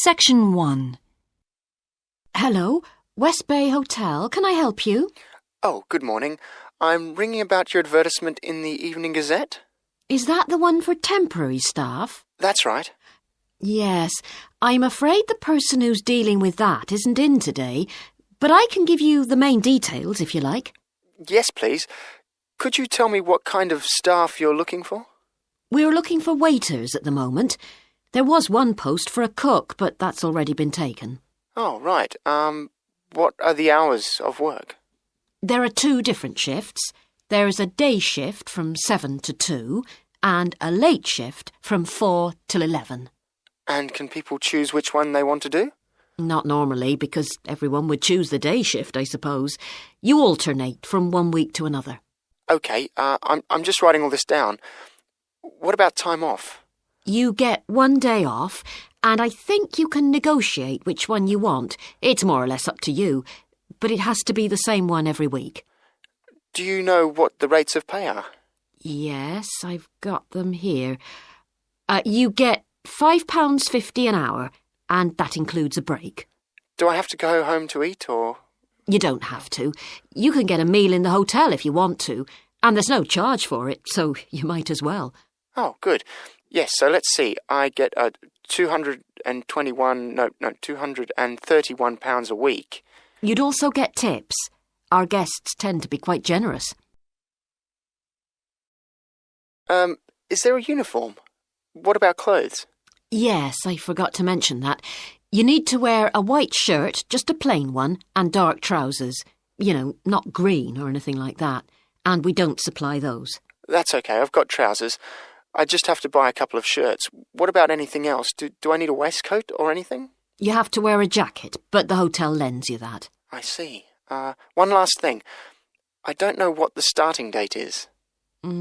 Section 1. Hello, West Bay Hotel. Can I help you? Oh, good morning. I'm ringing about your advertisement in the Evening Gazette. Is that the one for temporary staff? That's right. Yes, I'm afraid the person who's dealing with that isn't in today, but I can give you the main details if you like. Yes, please. Could you tell me what kind of staff you're looking for? We're looking for waiters at the moment. There was one post for a cook, but that's already been taken. Oh, right. What are the hours of work? There are 2 different shifts. There is a day shift from 7 to 2 and a late shift from 4 till 11. And can people choose which one they want to do? Not normally, because everyone would choose the day shift, I suppose. You alternate from one week to another. OK, I'm just writing all this down. What about time off? You get 1 day off, and I think you can negotiate which one you want. It's more or less up to you, but it has to be the same one every week. Do you know what the rates of pay are? Yes, I've got them here. You get £5.50 an hour, and that includes a break. Do I have to go home to eat, or...? You don't have to. You can get a meal in the hotel if you want to, and there's no charge for it, so you might as well. Oh, good. Yes, so let's see. I get £231 a week. You'd also get tips. Our guests tend to be quite generous. Is there a uniform? What about clothes? Yes, I forgot to mention that. You need to wear a white shirt, just a plain one, and dark trousers. You know, not green or anything like that. And we don't supply those. That's okay, I've got trousers. I just have to buy a couple of shirts. What about anything else? Do I need a waistcoat or anything? You have to wear a jacket, but the hotel lends you that. I see. One last thing. I don't know what the starting date is.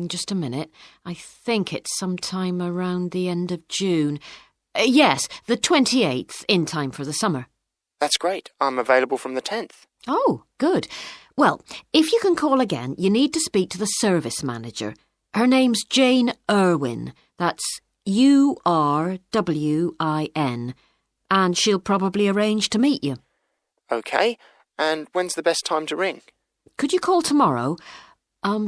Just a minute. I think it's sometime around the end of June. Yes, the 28th, in time for the summer. That's great. I'm available from the 10th. Oh, good. Well, if you can call again, you need to speak to the service manager. Her name's Jane Irwin. That's Urwin. And she'll probably arrange to meet you. OK. And when's the best time to ring? Could you call tomorrow?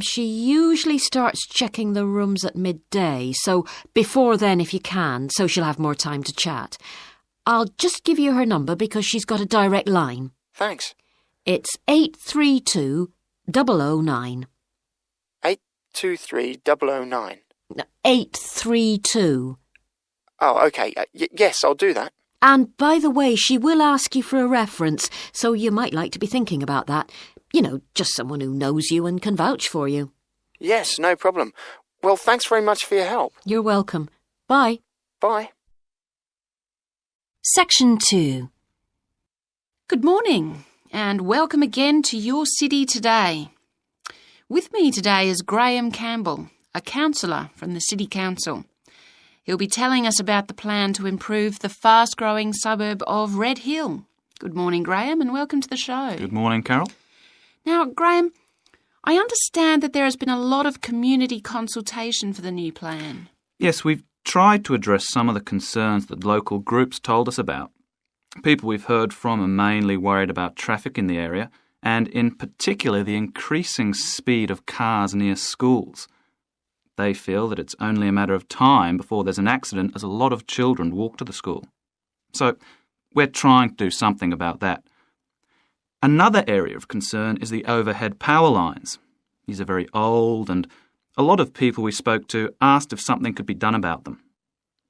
She usually starts checking the rooms at midday, so before then if you can, so she'll have more time to chat. I'll just give you her number because she's got a direct line. Thanks. It's 832-009. 823-009. 832. Oh, OK. Yes, I'll do that. And by the way, she will ask you for a reference, so you might like to be thinking about that. You know, just someone who knows you and can vouch for you. Yes, no problem. Well, thanks very much for your help. You're welcome. Bye. Bye. Section 2. Good morning, and welcome again to your city today. With me today is Graham Campbell, a councillor from the City Council. He'll be telling us about the plan to improve the fast-growing suburb of Red Hill. Good morning, Graham, and welcome to the show. Good morning, Carol. Now, Graham, I understand that there has been a lot of community consultation for the new plan. Yes, we've tried to address some of the concerns that local groups told us about. People we've heard from are mainly worried about traffic in the area, and in particular the increasing speed of cars near schools. They feel that it's only a matter of time before there's an accident as a lot of children walk to the school. So we're trying to do something about that. Another area of concern is the overhead power lines. These are very old, and a lot of people we spoke to asked if something could be done about them.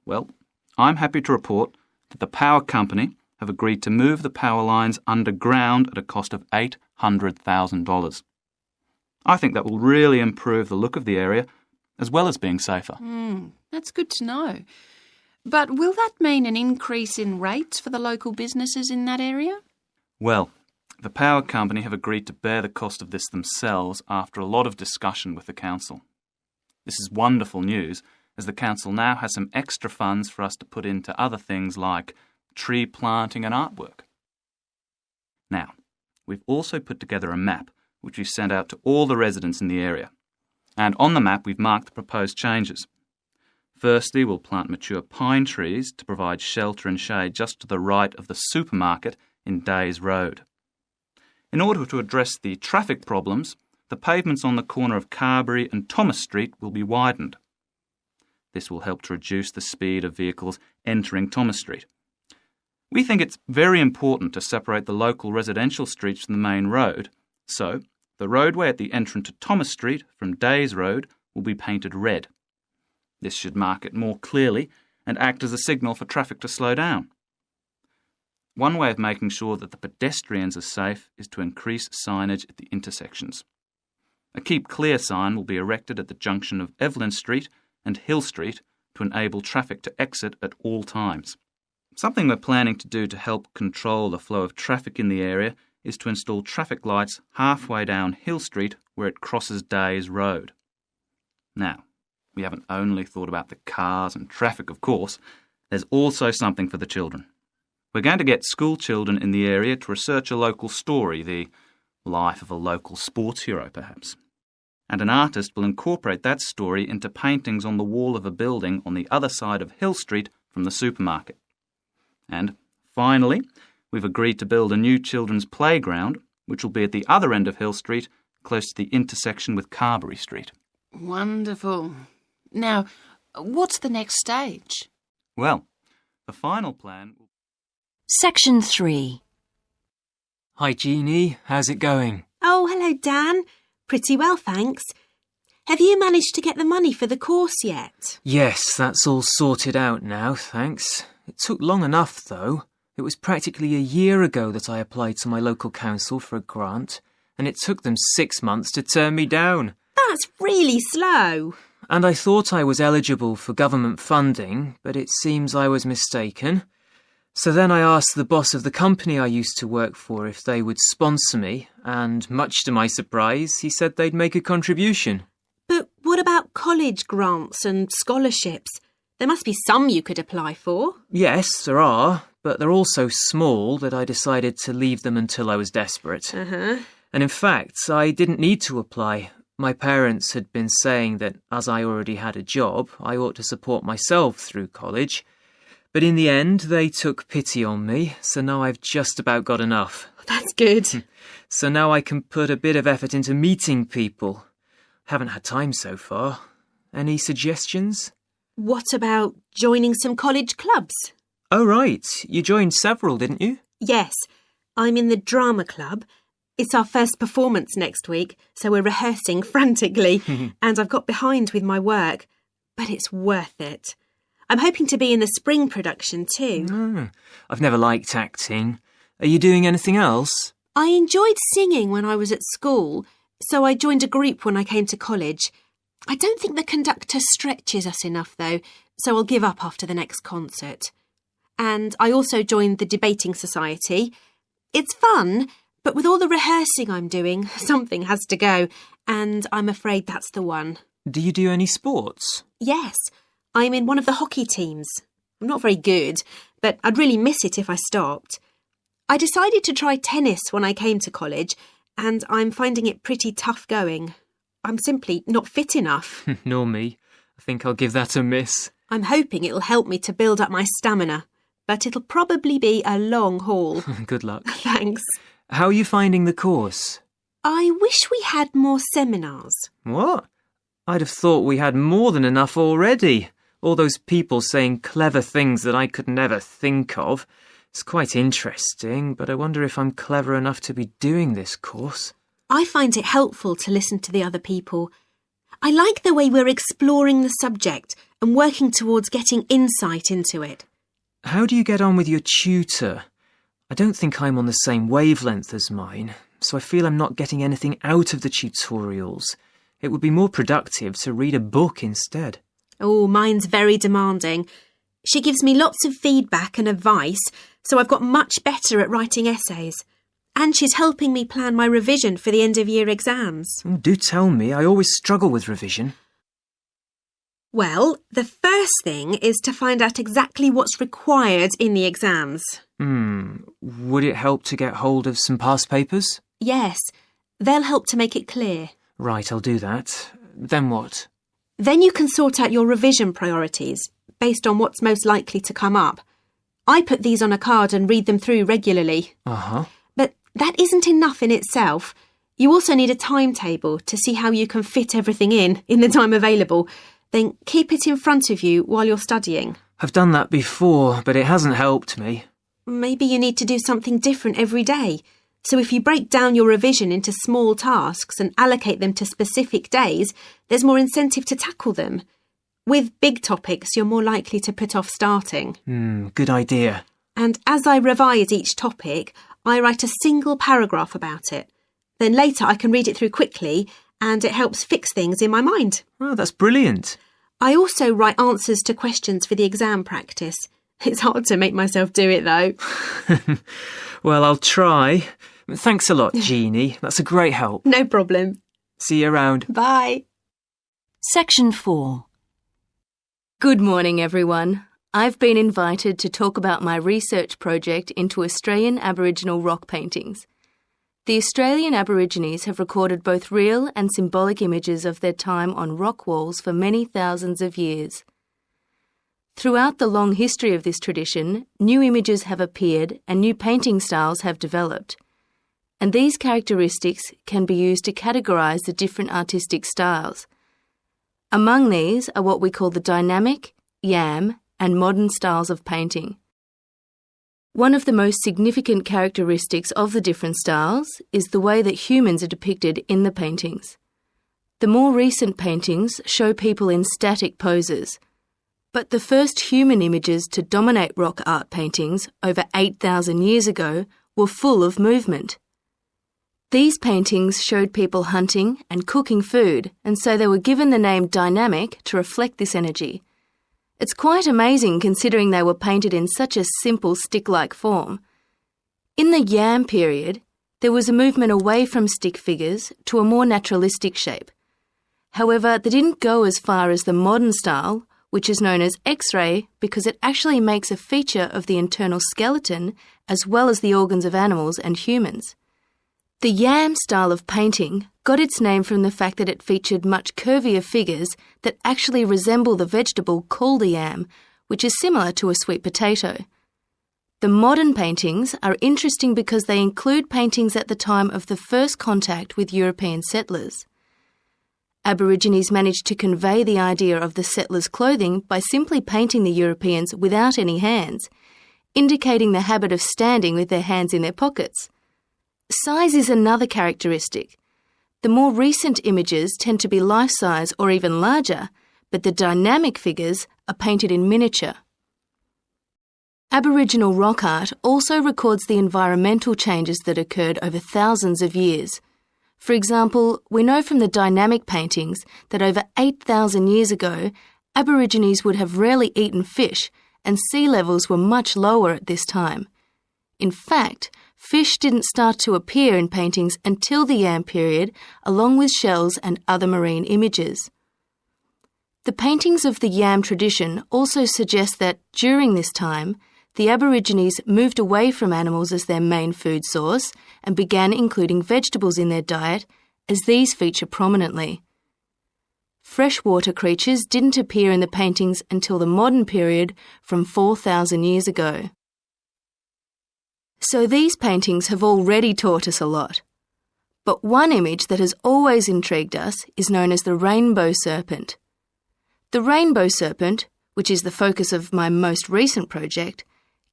Well, I'm happy to report that the power company have agreed to move the power lines underground at a cost of $800,000. I think that will really improve the look of the area, as well as being safer. That's good to know. But will that mean an increase in rates for the local businesses in that area? Well, the power company have agreed to bear the cost of this themselves after a lot of discussion with the council. This is wonderful news, as the council now has some extra funds for us to put into other things like tree planting and artwork. Now, we've also put together a map which we've sent out to all the residents in the area. And on the map we've marked the proposed changes. Firstly, we'll plant mature pine trees to provide shelter and shade just to the right of the supermarket in Days Road. In order to address the traffic problems, the pavements on the corner of Carberry and Thomas Street will be widened. This will help to reduce the speed of vehicles entering Thomas Street. We think it's very important to separate the local residential streets from the main road, so the roadway at the entrance to Thomas Street from Days Road will be painted red. This should mark it more clearly and act as a signal for traffic to slow down. One way of making sure that the pedestrians are safe is to increase signage at the intersections. A Keep Clear sign will be erected at the junction of Evelyn Street and Hill Street to enable traffic to exit at all times. Something we're planning to do to help control the flow of traffic in the area is to install traffic lights halfway down Hill Street where it crosses Days Road. Now, we haven't only thought about the cars and traffic, of course. There's also something for the children. We're going to get school children in the area to research a local story, the life of a local sports hero, perhaps. And an artist will incorporate that story into paintings on the wall of a building on the other side of Hill Street from the supermarket. And finally, we've agreed to build a new children's playground, which will be at the other end of Hill Street, close to the intersection with Carberry Street. Wonderful. Now, what's the next stage? Well, the final plan... Section 3. Hi, Jeannie. How's it going? Oh, hello, Dan. Pretty well, thanks. Have you managed to get the money for the course yet? Yes, that's all sorted out now, thanks. It took long enough, though. It was practically a year ago that I applied to my local council for a grant, and it took them 6 months to turn me down. That's really slow. And I thought I was eligible for government funding, but it seems I was mistaken. So then I asked the boss of the company I used to work for if they would sponsor me, and much to my surprise, he said they'd make a contribution. But what about college grants and scholarships? There must be some you could apply for. Yes, there are, but they're all so small that I decided to leave them until I was desperate. Uh-huh. And in fact, I didn't need to apply. My parents had been saying that as I already had a job, I ought to support myself through college. But in the end, they took pity on me, so now I've just about got enough. That's good. So now I can put a bit of effort into meeting people. Haven't had time so far. Any suggestions? What about joining some college clubs? Oh, right. You joined several, didn't you? Yes, I'm in the drama club. It's our first performance next week, so we're rehearsing frantically, and I've got behind with my work. But it's worth it. I'm hoping to be in the spring production too. I've never liked acting. Are you doing anything else? I enjoyed singing when I was at school, so I joined a group when I came to college. I don't think the conductor stretches us enough, though, so I'll give up after the next concert. And I also joined the debating society. It's fun, but with all the rehearsing I'm doing, something has to go, and I'm afraid that's the one. Do you do any sports? Yes, I'm in one of the hockey teams. I'm not very good, but I'd really miss it if I stopped. I decided to try tennis when I came to college, and I'm finding it pretty tough going. I'm simply not fit enough. Nor me. I think I'll give that a miss. I'm hoping it'll help me to build up my stamina, but it'll probably be a long haul. Good luck. Thanks. How are you finding the course? I wish we had more seminars. What? I'd have thought we had more than enough already. All those people saying clever things that I could never think of. It's quite interesting, but I wonder if I'm clever enough to be doing this course. I find it helpful to listen to the other people. I like the way we're exploring the subject and working towards getting insight into it. How do you get on with your tutor? I don't think I'm on the same wavelength as mine, so I feel I'm not getting anything out of the tutorials. It would be more productive to read a book instead. Oh, mine's very demanding. She gives me lots of feedback and advice, so I've got much better at writing essays. And she's helping me plan my revision for the end-of-year exams. Oh, do tell me, I always struggle with revision. Well, the first thing is to find out exactly what's required in the exams. Would it help to get hold of some past papers? Yes, they'll help to make it clear. Right, I'll do that. Then what? Then you can sort out your revision priorities based on what's most likely to come up. I put these on a card and read them through regularly. But that isn't enough in itself. You also need a timetable to see how you can fit everything in the time available. Then keep it in front of you while you're studying. I've done that before, but it hasn't helped me. Maybe you need to do something different every day. So if you break down your revision into small tasks and allocate them to specific days, there's more incentive to tackle them. With big topics, you're more likely to put off starting. Good idea. And as I revise each topic, I write a single paragraph about it. Then later I can read it through quickly and it helps fix things in my mind. Oh, that's brilliant. I also write answers to questions for the exam practice. It's hard to make myself do it though. Well, I'll try. Thanks a lot, Jeannie. That's a great help. No problem. See you around. Bye. Section 4. Good morning, everyone. I've been invited to talk about my research project into Australian Aboriginal rock paintings. The Australian Aborigines have recorded both real and symbolic images of their time on rock walls for many thousands of years. Throughout the long history of this tradition, new images have appeared and new painting styles have developed. And these characteristics can be used to categorise the different artistic styles. Among these are what we call the dynamic, yam, and modern styles of painting. One of the most significant characteristics of the different styles is the way that humans are depicted in the paintings. The more recent paintings show people in static poses, but the first human images to dominate rock art paintings over 8,000 years ago were full of movement. These paintings showed people hunting and cooking food, and so they were given the name dynamic to reflect this energy. It's quite amazing considering they were painted in such a simple stick-like form. In the yam period, there was a movement away from stick figures to a more naturalistic shape. However, they didn't go as far as the modern style, which is known as X-ray because it actually makes a feature of the internal skeleton as well as the organs of animals and humans. The yam style of painting got its name from the fact that it featured much curvier figures that actually resemble the vegetable called a yam, which is similar to a sweet potato. The modern paintings are interesting because they include paintings at the time of the first contact with European settlers. Aborigines managed to convey the idea of the settlers' clothing by simply painting the Europeans without any hands, indicating the habit of standing with their hands in their pockets. Size is another characteristic. The more recent images tend to be life-size or even larger, but the dynamic figures are painted in miniature. Aboriginal rock art also records the environmental changes that occurred over thousands of years. For example, we know from the dynamic paintings that over 8,000 years ago, Aborigines would have rarely eaten fish, and sea levels were much lower at this time. In fact, fish didn't start to appear in paintings until the yam period, along with shells and other marine images. The paintings of the yam tradition also suggest that during this time, the Aborigines moved away from animals as their main food source and began including vegetables in their diet, as these feature prominently. Freshwater creatures didn't appear in the paintings until the modern period from 4,000 years ago. So these paintings have already taught us a lot. But one image that has always intrigued us is known as the rainbow serpent. The rainbow serpent, which is the focus of my most recent project,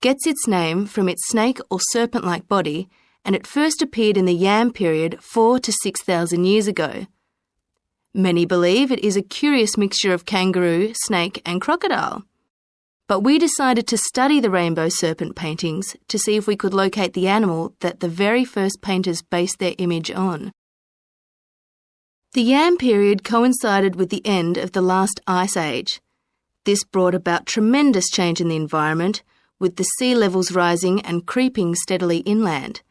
gets its name from its snake or serpent-like body, and it first appeared in the yam period 4,000 to 6,000 years ago. Many believe it is a curious mixture of kangaroo, snake and crocodile. But we decided to study the rainbow serpent paintings to see if we could locate the animal that the very first painters based their image on. The yam period coincided with the end of the last ice age. This brought about tremendous change in the environment, with the sea levels rising and creeping steadily inland.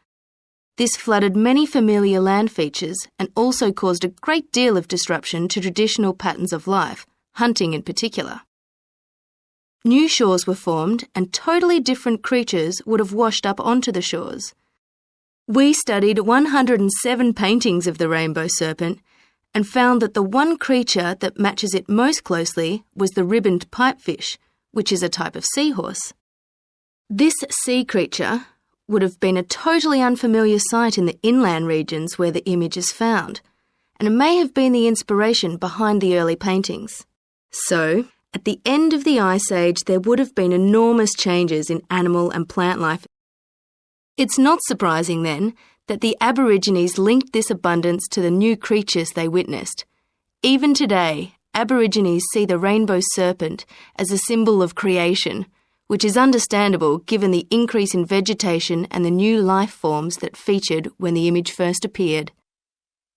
This flooded many familiar land features and also caused a great deal of disruption to traditional patterns of life, hunting in particular. New shores were formed and totally different creatures would have washed up onto the shores. We studied 107 paintings of the rainbow serpent, and found that the one creature that matches it most closely was the ribboned pipefish, which is a type of seahorse. This sea creature would have been a totally unfamiliar sight in the inland regions where the image is found, and it may have been the inspiration behind the early paintings. So, at the end of the Ice Age, there would have been enormous changes in animal and plant life. It's not surprising, then, that the Aborigines linked this abundance to the new creatures they witnessed. Even today, Aborigines see the rainbow serpent as a symbol of creation, which is understandable given the increase in vegetation and the new life forms that featured when the image first appeared.